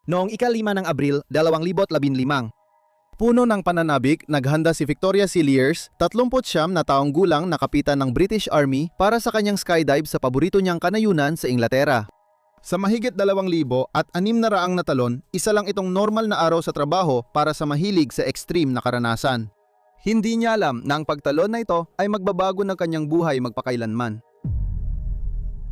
Noong ika-5 ng Abril, 2015. Puno ng pananabik, naghanda si Victoria Cilliers, 39 na taong gulang na kapitan ng British Army para sa kanyang skydive sa paborito niyang kanayunan sa Inglaterra. Sa mahigit 2,000 at 600 na talon, isa lang itong normal na araw sa trabaho para sa mahilig sa extreme na karanasan. Hindi niya alam na ang pagtalon na ito ay magbabago ng kanyang buhay magpakailanman.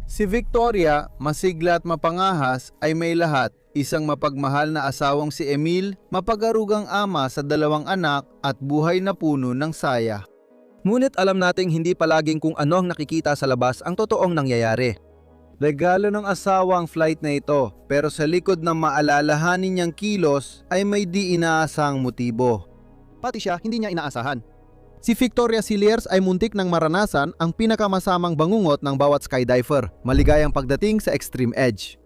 Si Victoria, masigla at mapangahas, ay may lahat. Isang mapagmahal na asawang si Emil, mapagarugang ama sa 2 anak at buhay na puno ng saya. Ngunit alam nating hindi palaging kung ano ang nakikita sa labas ang totoong nangyayari. Regalo ng asawa ang flight na ito, pero sa likod ng maalalahanin niyang kilos ay may di inaasahang motibo. Pati siya hindi niya inaasahan. Si Victoria Cilliers ay muntik ng maranasan ang pinakamasamang bangungot ng bawat skydiver, maligayang pagdating sa extreme edge.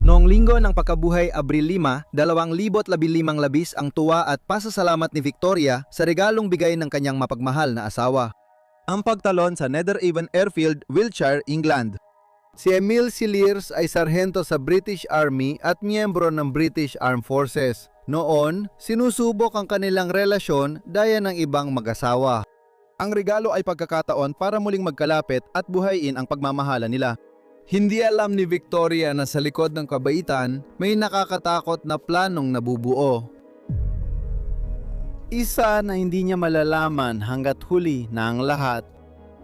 Noong linggo ng pagkabuhay Abril 5, 2015 labis ang tuwa at pasasalamat ni Victoria sa regalong bigay ng kanyang mapagmahal na asawa. Ang pagtalon sa Netheravon Airfield, Wiltshire, England. Si Emil Cilliers ay sarhento sa British Army at miyembro ng British Armed Forces. Noon, sinusubok ang kanilang relasyon daya ng ibang mag-asawa. Ang regalo ay pagkakataon para muling magkalapit at buhayin ang pagmamahalan nila. Hindi alam ni Victoria na sa likod ng kabaitan, may nakakatakot na planong nabubuo. Isa na hindi niya malalaman hanggat huli na ang lahat.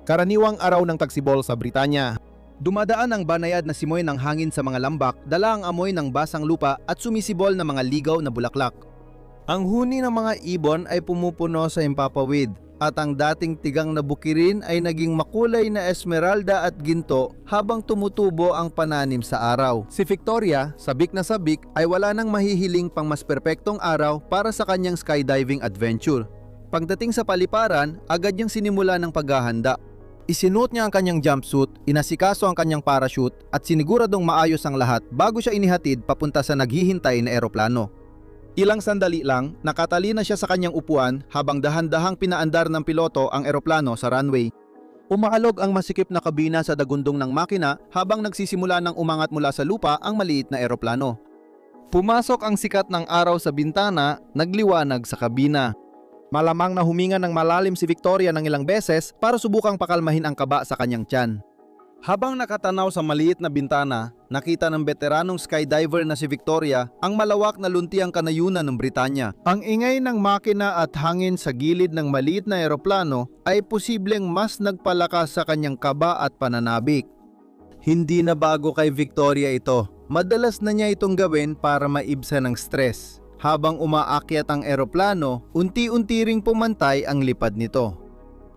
Karaniwang araw ng tagsibol sa Britanya. Dumadaan ang banayad na simoy ng hangin sa mga lambak, dala ang amoy ng basang lupa at sumisibol na mga ligaw na bulaklak. Ang huni ng mga ibon ay pumupuno sa himpapawid. At ang dating tigang na bukirin ay naging makulay na esmeralda at ginto habang tumutubo ang pananim sa araw. Si Victoria, sabik na sabik, ay wala nang mahihiling pang mas perpektong araw para sa kanyang skydiving adventure. Pagdating sa paliparan, agad niyang sinimula ng paghahanda. Isinuot niya ang kanyang jumpsuit, inasikaso ang kanyang parachute at siniguradong maayos ang lahat bago siya inihatid papunta sa naghihintay na eroplano. Ilang sandali lang, nakatali na siya sa kanyang upuan habang dahan-dahang pinaandar ng piloto ang eroplano sa runway. Umaalog ang masikip na kabina sa dagundong ng makina habang nagsisimula ng umangat mula sa lupa ang maliit na eroplano. Pumasok ang sikat ng araw sa bintana, nagliwanag sa kabina. Malamang na huminga ng malalim si Victoria ng ilang beses para subukang pakalmahin ang kaba sa kanyang tiyan. Habang nakatanaw sa maliit na bintana, nakita ng veteranong skydiver na si Victoria ang malawak na luntiang kanayunan ng Britanya. Ang ingay ng makina at hangin sa gilid ng maliit na eroplano ay posibleng mas nagpalakas sa kanyang kaba at pananabik. Hindi na bago kay Victoria ito. Madalas na niya itong gawin para maibsan ng stress. Habang umaakyat ang eroplano, unti-unti ring pumantay ang lipad nito.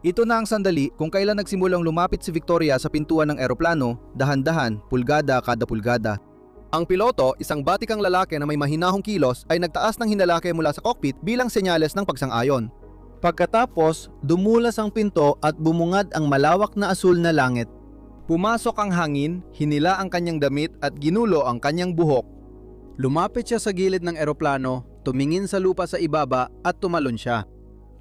Ito na ang sandali kung kailan nagsimulang lumapit si Victoria sa pintuan ng eroplano, dahan-dahan, pulgada kada pulgada. Ang piloto, isang batikang lalaki na may mahinahong kilos, ay nagtaas ng hinalaki mula sa cockpit bilang senyales ng pagsang-ayon. Pagkatapos, dumulas ang pinto at bumungad ang malawak na asul na langit. Pumasok ang hangin, hinila ang kanyang damit at ginulo ang kanyang buhok. Lumapit siya sa gilid ng eroplano, tumingin sa lupa sa ibaba at tumalon siya.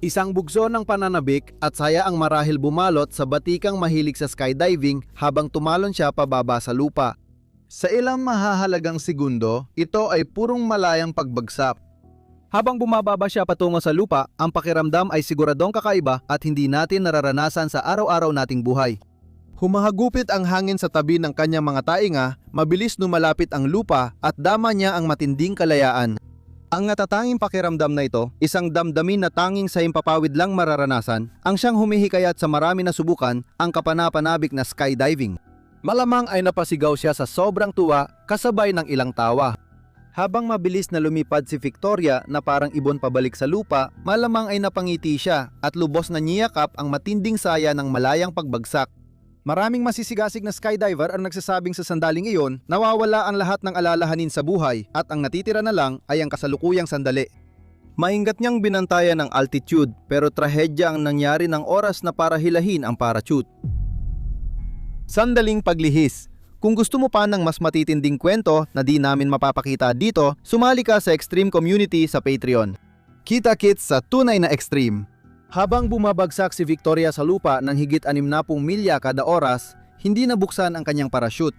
Isang bugso ng pananabik at saya ang marahil bumalot sa batikang mahilig sa skydiving habang tumalon siya pababa sa lupa. Sa ilang mahahalagang segundo, ito ay purong malayang pagbagsak. Habang bumababa siya patungo sa lupa, ang pakiramdam ay siguradong kakaiba at hindi natin nararanasan sa araw-araw nating buhay. Humahagupit ang hangin sa tabi ng kanyang mga tainga, mabilis lumalapit ang lupa at dama niya ang matinding kalayaan. Ang natatanging pakiramdam na ito, isang damdamin na tanging sa himpapawid lang mararanasan, ang siyang humihikayat sa marami na subukan ang kapanapanabik na skydiving. Malamang ay napasigaw siya sa sobrang tuwa kasabay ng ilang tawa. Habang mabilis na lumipad si Victoria na parang ibon pabalik sa lupa, malamang ay napangiti siya at lubos na niyakap ang matinding saya ng malayang pagbagsak. Maraming masisigasig na skydiver ang nagsasabing sa sandaling iyon, nawawala ang lahat ng alalahanin sa buhay at ang natitira na lang ay ang kasalukuyang sandali. Maingat niyang binantayan ang altitude pero trahedya ang nangyari ng oras na para hilahin ang parachute. Sandaling paglihis. Kung gusto mo pa ng mas matitinding kwento na di namin mapapakita dito, sumali ka sa Extreme Community sa Patreon. Kita-kits sa tunay na extreme. Habang bumabagsak si Victoria sa lupa ng higit 60 milya kada oras, hindi nabuksan ang kanyang parachute.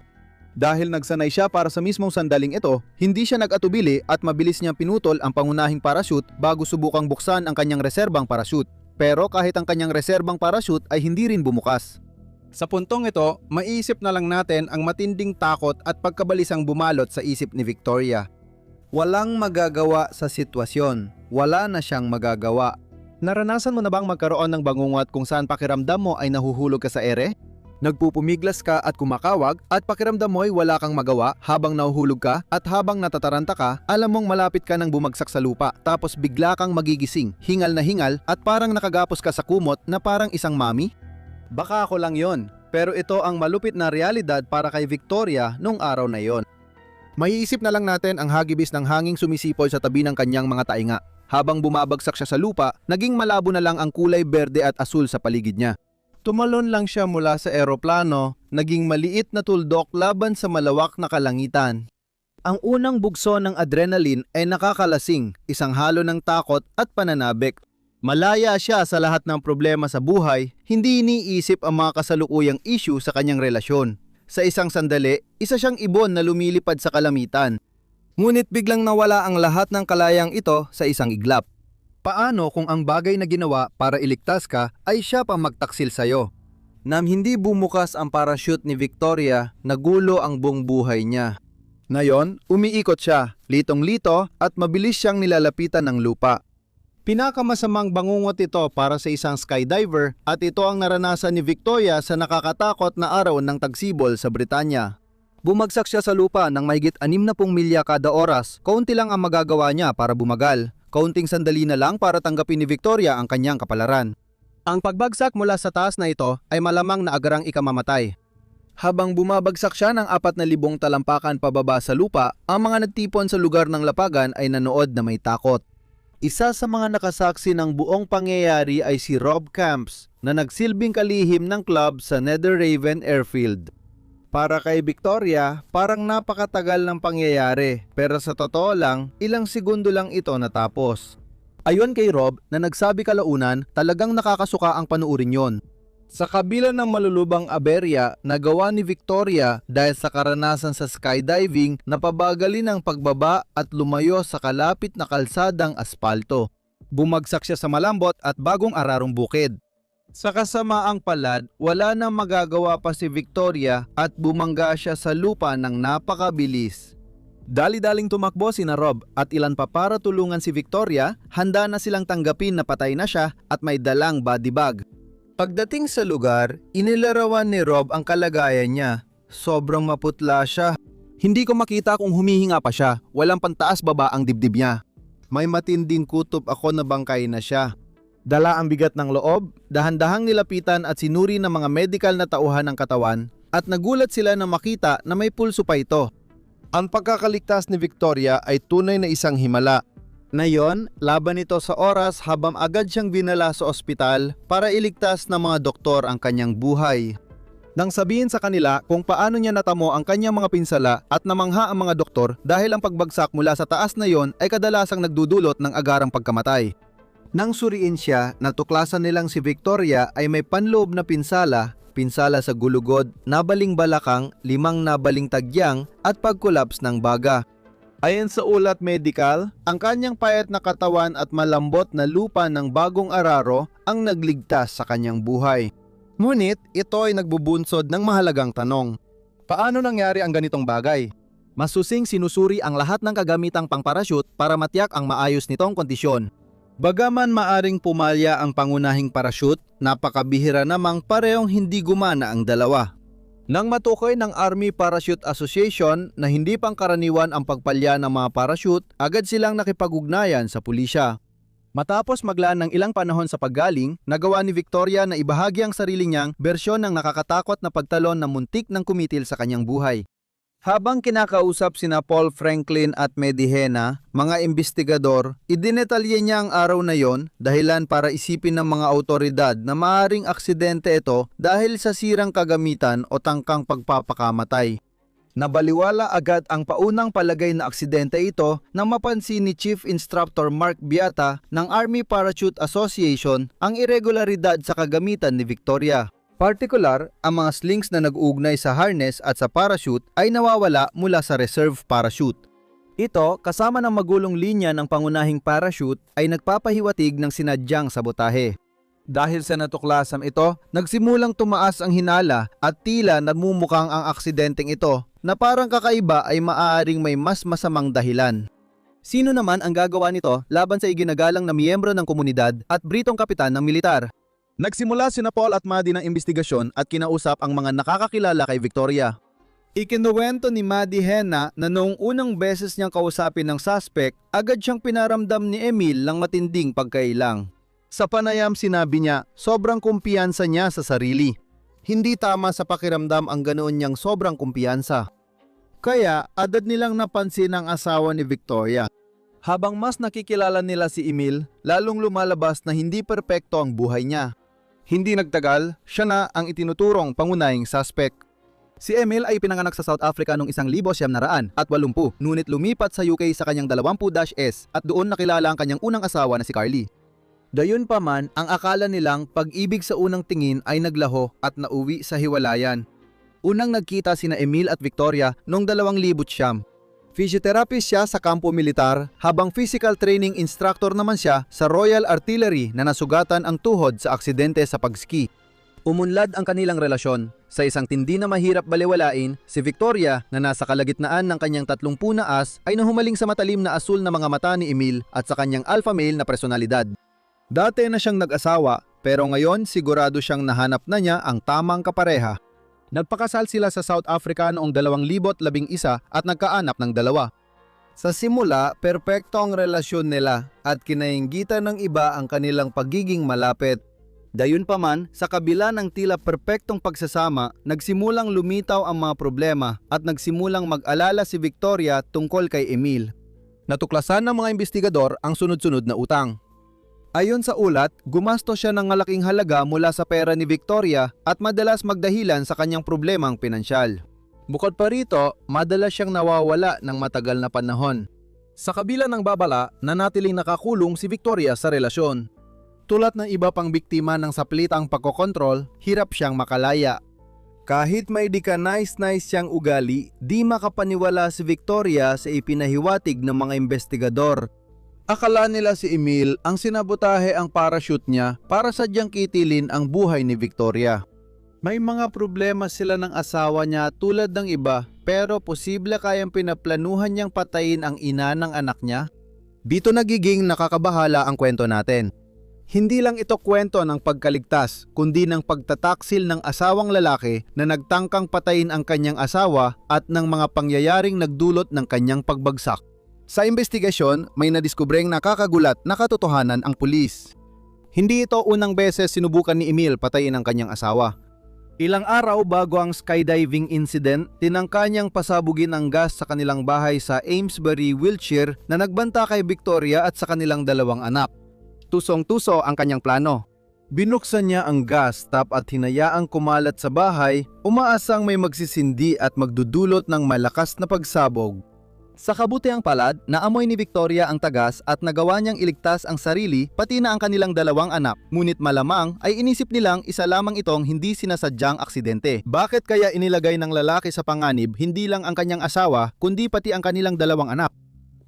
Dahil nagsanay siya para sa mismong sandaling ito, hindi siya nag-atubili at mabilis niyang pinutol ang pangunahing parachute bago subukang buksan ang kanyang reserbang parachute. Pero kahit ang kanyang reserbang parachute ay hindi rin bumukas. Sa puntong ito, maiisip na lang natin ang matinding takot at pagkabalisang bumalot sa isip ni Victoria. Walang magagawa sa sitwasyon. Wala na siyang magagawa. Naranasan mo na bang magkaroon ng bangungot kung saan pakiramdam mo ay nahuhulog ka sa ere? Nagpupumiglas ka at kumakawag at pakiramdam mo ay wala kang magawa habang nahuhulog ka at habang natataranta ka, alam mong malapit ka nang bumagsak sa lupa tapos bigla kang magigising, hingal na hingal at parang nakagapos ka sa kumot na parang isang mami? Baka ako lang yon, pero ito ang malupit na realidad para kay Victoria nung araw na yon. Maiisip na lang natin ang hagibis ng hanging sumisipoy sa tabi ng kanyang mga tainga. Habang bumabagsak siya sa lupa, naging malabo na lang ang kulay berde at asul sa paligid niya. Tumalon lang siya mula sa eroplano, naging maliit na tuldok laban sa malawak na kalangitan. Ang unang bugso ng adrenaline ay nakakalasing, isang halo ng takot at pananabik. Malaya siya sa lahat ng problema sa buhay, hindi iniisip ang mga kasalukuyang issue sa kanyang relasyon. Sa isang sandali, isa siyang ibon na lumilipad sa kalamitan. Ngunit biglang nawala ang lahat ng kalayang ito sa isang iglap. Paano kung ang bagay na ginawa para iligtas ka ay siya pa magtaksil sa'yo? Nang hindi bumukas ang parachute ni Victoria, nagulo ang buong buhay niya. Ngayon, umiikot siya, litong-lito at mabilis siyang nilalapitan ng lupa. Pinakamasamang bangungot ito para sa isang skydiver at ito ang naranasan ni Victoria sa nakakatakot na araw ng tagsibol sa Britanya. Bumagsak siya sa lupa ng mahigit 60 milya kada oras, kaunti lang ang magagawa niya para bumagal. Kaunting sandali na lang para tanggapin ni Victoria ang kanyang kapalaran. Ang pagbagsak mula sa taas na ito ay malamang na agarang ikamamatay. Habang bumabagsak siya ng 4,000 talampakan pababa sa lupa, ang mga nagtipon sa lugar ng lapagan ay nanood na may takot. Isa sa mga nakasaksi ng buong pangyayari ay si Rob Camps na nagsilbing kalihim ng club sa Netheravon Airfield. Para kay Victoria, parang napakatagal ng pangyayari, pero sa totoo lang, ilang segundo lang ito natapos. Ayon kay Rob na nagsabi kalaunan, talagang nakakasuka ang panuurin yon. Sa kabila ng malulubang aberya, nagawa ni Victoria dahil sa karanasan sa skydiving na pabagalin ang pagbaba at lumayo sa kalapit na kalsadang aspalto. Bumagsak siya sa malambot at bagong ararong bukid. Sa kasamaang palad, wala nang magagawa pa si Victoria at bumangga siya sa lupa ng napakabilis. Dali-daling tumakbo sina Rob at ilan pa para tulungan si Victoria, handa na silang tanggapin na patay na siya at may dalang body bag. Pagdating sa lugar, inilarawan ni Rob ang kalagayan niya. Sobrang maputla siya. Hindi ko makita kung humihinga pa siya, walang pantaas baba ang dibdib niya. May matinding kutob ako na bangkay na siya. Dala ang bigat ng loob, dahan-dahang nilapitan at sinuri ng mga medikal na tauhan ng katawan at nagulat sila na makita na may pulso pa ito. Ang pagkakaligtas ni Victoria ay tunay na isang himala. Ngayon, laban ito sa oras habang agad siyang binala sa ospital para iligtas ng mga doktor ang kanyang buhay. Nang sabihin sa kanila kung paano niya natamo ang kanyang mga pinsala at namangha ang mga doktor dahil ang pagbagsak mula sa taas na yon ay kadalasang nagdudulot ng agarang pagkamatay. Nang suriin siya, natuklasan nilang si Victoria ay may panloob na pinsala, pinsala sa gulugod, nabaling balakang, 5 nabaling tagyang at pagkulaps ng baga. Ayon sa ulat medical, ang kanyang payat na katawan at malambot na lupa ng bagong araro ang nagligtas sa kanyang buhay. Ngunit ito ay nagbubunsod ng mahalagang tanong. Paano nangyari ang ganitong bagay? Masusing sinusuri ang lahat ng kagamitang pangparachute para matiyak ang maayos nitong kondisyon. Bagaman maaring pumalya ang pangunahing parachute, napakabihira namang parehong hindi gumana ang dalawa. Nang matukoy ng Army Parachute Association na hindi pangkaraniwan ang pagpalya ng mga parachute, agad silang nakipag-ugnayan sa pulisya. Matapos maglaan ng ilang panahon sa paggaling, nagawa ni Victoria na ibahagi ang sarili niyang bersyon ng nakakatakot na pagtalon na muntik ng kumitil sa kanyang buhay. Habang kinakausap sina Paul Franklin at Medihena, mga investigador, idinetalye niya ang araw na yon dahilan para isipin ng mga autoridad na maaaring aksidente ito dahil sa sirang kagamitan o tangkang pagpapakamatay. Nabaliwala agad ang paunang palagay na aksidente ito nang mapansin ni Chief Instructor Mark Beata ng Army Parachute Association ang irregularidad sa kagamitan ni Victoria. Partikular, ang mga slings na nag-uugnay sa harness at sa parachute ay nawawala mula sa reserve parachute. Ito, kasama ng magulong linya ng pangunahing parachute, ay nagpapahiwatig ng sinadyang sabotahe. Dahil sa natuklasan ito, nagsimulang tumaas ang hinala at tila namumukhang ang aksidenteng ito na parang kakaiba ay maaaring may mas masamang dahilan. Sino naman ang gagawa nito laban sa iginagalang na miyembro ng komunidad at Britong kapitan ng militar? Nagsimula sina Paul at Maddie ng investigasyon at kinausap ang mga nakakakilala kay Victoria. Ikinuwento ni Maddie Henna na noong unang beses niyang kausapin ng suspect, agad siyang pinaramdam ni Emil ng matinding pagkailang. Sa panayam sinabi niya, sobrang kumpiyansa niya sa sarili. Hindi tama sa pakiramdam ang ganoon niyang sobrang kumpiyansa. Kaya agad nilang napansin ang asawa ni Victoria. Habang mas nakikilala nila si Emil, lalong lumalabas na hindi perpekto ang buhay niya. Hindi nagtagal, siya na ang itinuturong pangunahing suspect. Si Emil ay pinanganak sa South Africa noong 1980 at 80, ngunit lumipat sa UK sa kanyang 20-S at doon nakilala ang kanyang unang asawa na si Carly. Gayunpaman, ang akala nilang pag-ibig sa unang tingin ay naglaho at nauwi sa hiwalayan. Unang nagkita sina Emil at Victoria noong 2009. Physiotherapist siya sa kampo militar habang physical training instructor naman siya sa Royal Artillery na nasugatan ang tuhod sa aksidente sa pagski. Umunlad ang kanilang relasyon. Sa isang tindi na mahirap baliwalain, si Victoria na nasa kalagitnaan ng kanyang 30 na as ay nahumaling sa matalim na asul na mga mata ni Emil at sa kanyang alpha male na personalidad. Dati na siyang nag-asawa pero ngayon sigurado siyang nahanap na niya ang tamang kapareha. Nagpakasal sila sa South Africa noong 2011 at nagkaanak ng 2. Sa simula, perpekto ang relasyon nila at kinainggitan ng iba ang kanilang pagiging malapit. Gayunpaman, sa kabila ng tila perpektong pagsasama, nagsimulang lumitaw ang mga problema at nagsimulang mag-alala si Victoria tungkol kay Emil. Natuklasan ng mga investigador ang sunod-sunod na utang. Ayon sa ulat, gumastos siya ng malaking halaga mula sa pera ni Victoria at madalas magdahilan sa kanyang problemang pinansyal. Bukod pa rito, madalas siyang nawawala ng matagal na panahon. Sa kabila ng babala, nanatiling nakakulong si Victoria sa relasyon. Tulad ng iba pang biktima ng saplitang pagkokontrol, hirap siyang makalaya. Kahit may di ka nice siyang ugali, di makapaniwala si Victoria sa ipinahiwatig ng mga investigador. Akala nila si Emil ang sinabotahe ang parachute niya para sadyang kitilin ang buhay ni Victoria. May mga problema sila ng asawa niya tulad ng iba, pero posible kayang pinaplanuhan niyang patayin ang ina ng anak niya? Dito nagiging nakakabahala ang kwento natin. Hindi lang ito kwento ng pagkaligtas, kundi ng pagtataksil ng asawang lalaki na nagtangkang patayin ang kanyang asawa at ng mga pangyayaring nagdulot ng kanyang pagbagsak. Sa investigasyon, may nadiskubreng nakakagulat na katotohanan ang pulis. Hindi ito unang beses sinubukan ni Emil patayin ang kanyang asawa. Ilang araw bago ang skydiving incident, tinangka niyang pasabugin ang gas sa kanilang bahay sa Amesbury, Wiltshire na nagbanta kay Victoria at sa kanilang 2 anak. Tusong-tuso ang kanyang plano. Binuksan niya ang gas tap at hinayaang kumalat sa bahay, umaasang may magsisindi at magdudulot ng malakas na pagsabog. Sa kabutihang palad, naamoy ni Victoria ang tagas at nagawa niyang iligtas ang sarili pati na ang kanilang 2 anak. Ngunit malamang ay inisip nilang isa lamang itong hindi sinasadyang aksidente. Bakit kaya inilagay ng lalaki sa panganib hindi lang ang kanyang asawa kundi pati ang kanilang 2 anak?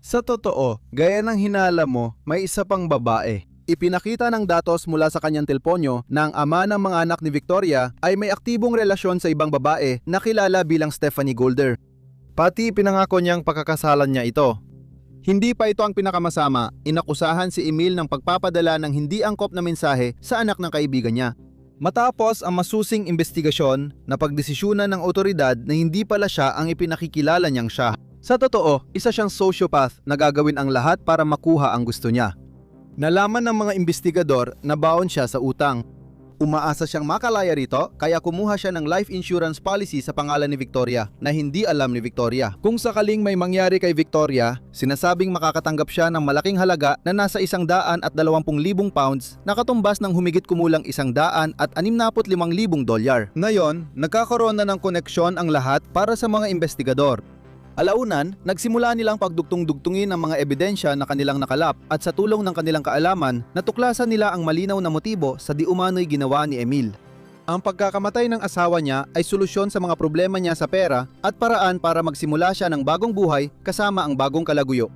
Sa totoo, gaya ng hinala mo, may isa pang babae. Ipinakita ng datos mula sa kanyang telponyo na ang ama ng mga anak ni Victoria ay may aktibong relasyon sa ibang babae na kilala bilang Stephanie Golder. Pati pinangako niyang pagkakasalan niya ito. Hindi pa ito ang pinakamasama, inakusahan si Emil ng pagpapadala ng hindi angkop na mensahe sa anak ng kaibigan niya. Matapos ang masusing investigasyon, napagdesisyunan ng otoridad na hindi pala siya ang ipinakikilala niyang siya. Sa totoo, isa siyang sociopath na gagawin ang lahat para makuha ang gusto niya. Nalaman ng mga investigador na baon siya sa utang. Umaasa siyang makalaya rito kaya kumuha siya ng life insurance policy sa pangalan ni Victoria na hindi alam ni Victoria. Kung sakaling may mangyari kay Victoria, sinasabing makakatanggap siya ng malaking halaga na nasa 120,000 pounds na katumbas ng humigit kumulang 165,000 dolyar. Ngayon, nagkakaroon na ng koneksyon ang lahat para sa mga investigador. Alaunan, nagsimula nilang pagdugtong-dugtungin ang mga ebidensya na kanilang nakalap at sa tulong ng kanilang kaalaman, natuklasan nila ang malinaw na motibo sa di umano'y ginawa ni Emil. Ang pagkakamatay ng asawa niya ay solusyon sa mga problema niya sa pera at paraan para magsimula siya ng bagong buhay kasama ang bagong kalaguyo.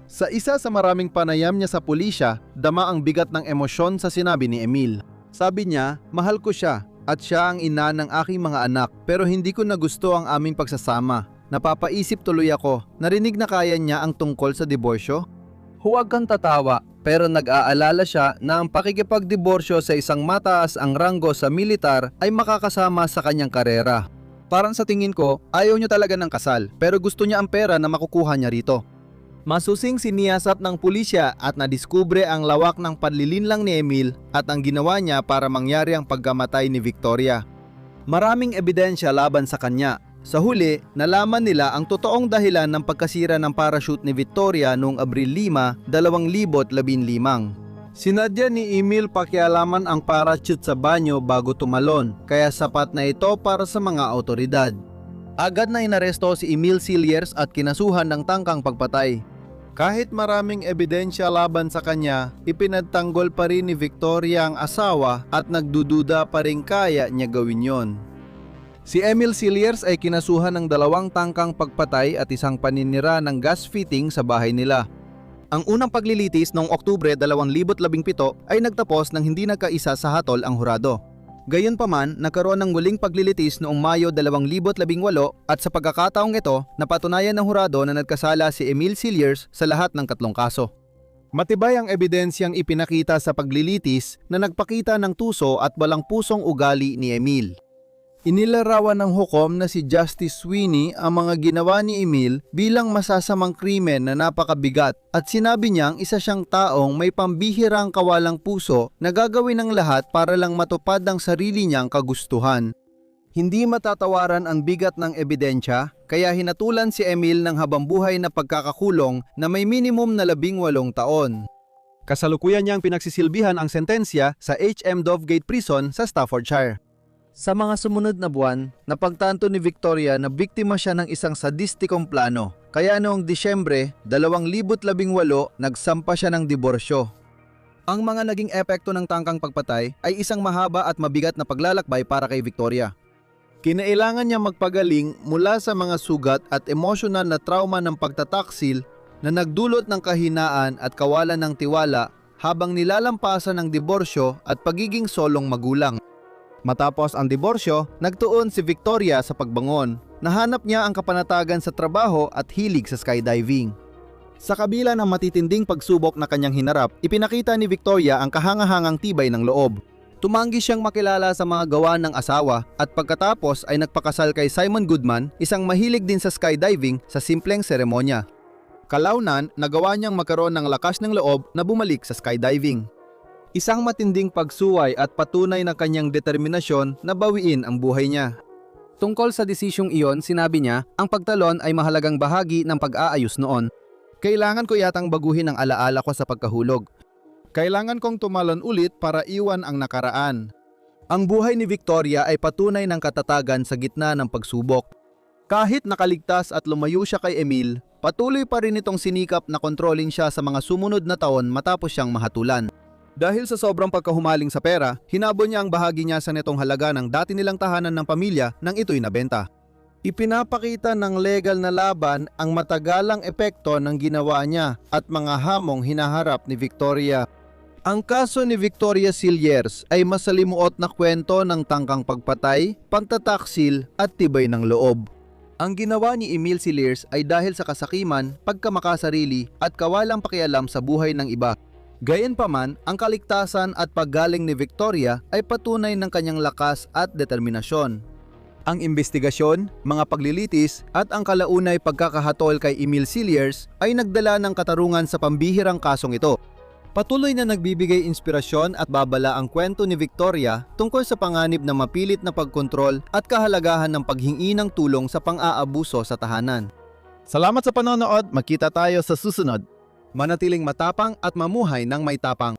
Sa isa sa maraming panayam niya sa pulisya, dama ang bigat ng emosyon sa sinabi ni Emil. Sabi niya, mahal ko siya at siya ang ina ng aking mga anak pero hindi ko na gusto ang aming pagsasama. Napapaisip tuloy ako, narinig na kaya niya ang tungkol sa diborsyo? Huwag kang tatawa, pero nag-aalala siya na ang pakikipagdiborsyo sa isang mataas ang ranggo sa militar ay makakasama sa kanyang karera. Parang sa tingin ko, ayaw niya talaga ng kasal pero gusto niya ang pera na makukuha niya rito. Masusing siniyasat ng pulisya at nadiskubre ang lawak ng panlilinlang ni Emil at ang ginawa niya para mangyari ang pagkamatay ni Victoria. Maraming ebidensya laban sa kanya. Sa huli, nalaman nila ang totoong dahilan ng pagkasira ng parachute ni Victoria noong Abril 5, 2015. Sinadya ni Emil pakialaman ang parachute sa banyo bago tumalon, kaya sapat na ito para sa mga autoridad. Agad na inaresto si Emil Cilliers at kinasuhan ng tangkang pagpatay. Kahit maraming ebidensya laban sa kanya, ipinagtanggol pa rin ni Victoria ang asawa at nagdududa pa rin kaya niya gawin yon. Si Emil Cilliers ay kinasuhan ng 2 tangkang pagpatay at isang paninira ng gas fitting sa bahay nila. Ang unang paglilitis noong Oktubre 2017 ay nagtapos nang hindi nagkaisa sa hatol ang hurado. Gayunpaman, nagkaroon ng muling paglilitis noong Mayo 2018 at sa pagkakataong ito, napatunayan ng hurado na nagkasala si Emil Cilliers sa lahat ng 3 kaso. Matibay ang ebidensyang ipinakita sa paglilitis na nagpakita ng tuso at walang pusong ugali ni Emil. Inilarawan ng hukom na si Justice Sweeney ang mga ginawa ni Emil bilang masasamang krimen na napakabigat at sinabi niyang isa siyang taong may pambihirang kawalang puso na gagawin ng lahat para lang matupad ang sarili niyang kagustuhan. Hindi matatawaran ang bigat ng ebidensya kaya hinatulan si Emil ng habambuhay na pagkakakulong na may minimum na 18 taon. Kasalukuyan niyang pinagsisilbihan ang sentensya sa HM Dovegate Prison sa Staffordshire. Sa mga sumunod na buwan, napagtanto ni Victoria na biktima siya ng isang sadistikong plano. Kaya noong Disyembre 2018, nagsampa siya ng diborsyo. Ang mga naging epekto ng tangkang pagpatay ay isang mahaba at mabigat na paglalakbay para kay Victoria. Kinailangan niya magpagaling mula sa mga sugat at emosyonal na trauma ng pagtataksil na nagdulot ng kahinaan at kawalan ng tiwala habang nilalampasan ng diborsyo at pagiging solong magulang. Matapos ang diborsyo, nagtuon si Victoria sa pagbangon. Nahanap niya ang kapanatagan sa trabaho at hilig sa skydiving. Sa kabila ng matitinding pagsubok na kanyang hinarap, ipinakita ni Victoria ang kahangahangang tibay ng loob. Tumanggi siyang makilala sa mga gawa ng asawa at pagkatapos ay nagpakasal kay Simon Goodman, isang mahilig din sa skydiving sa simpleng seremonya. Kalaunan, nagawa niyang magkaroon ng lakas ng loob na bumalik sa skydiving. Isang matinding pagsuway at patunay na kanyang determinasyon na bawiin ang buhay niya. Tungkol sa desisyong iyon, sinabi niya, ang pagtalon ay mahalagang bahagi ng pag-aayos noon. Kailangan ko yatang baguhin ang alaala ko sa pagkahulog. Kailangan kong tumalon ulit para iwan ang nakaraan. Ang buhay ni Victoria ay patunay ng katatagan sa gitna ng pagsubok. Kahit nakaligtas at lumayo siya kay Emil, patuloy pa rin itong sinikap na kontrolin siya sa mga sumunod na taon matapos siyang mahatulan. Dahil sa sobrang pagkahumaling sa pera, hinabon niya ang bahagi niya sa netong halaga ng dati nilang tahanan ng pamilya nang ito'y nabenta. Ipinapakita ng legal na laban ang matagalang epekto ng ginawa niya at mga hamong hinaharap ni Victoria. Ang kaso ni Victoria Cilliers ay masalimuot na kwento ng tangkang pagpatay, pagtataksil at tibay ng loob. Ang ginawa ni Emil Cilliers ay dahil sa kasakiman, pagkamakasarili at kawalang pakialam sa buhay ng iba. Gayunpaman, ang kaligtasan at paggaling ni Victoria ay patunay ng kanyang lakas at determinasyon. Ang imbestigasyon, mga paglilitis at ang kalaunay pagkakahatol kay Emil Cilliers ay nagdala ng katarungan sa pambihirang kasong ito. Patuloy na nagbibigay inspirasyon at babala ang kwento ni Victoria tungkol sa panganib na mapilit na pagkontrol at kahalagahan ng paghingi ng tulong sa pang-aabuso sa tahanan. Salamat sa panonood, magkita tayo sa susunod. Manatiling matapang at mamuhay ng may tapang.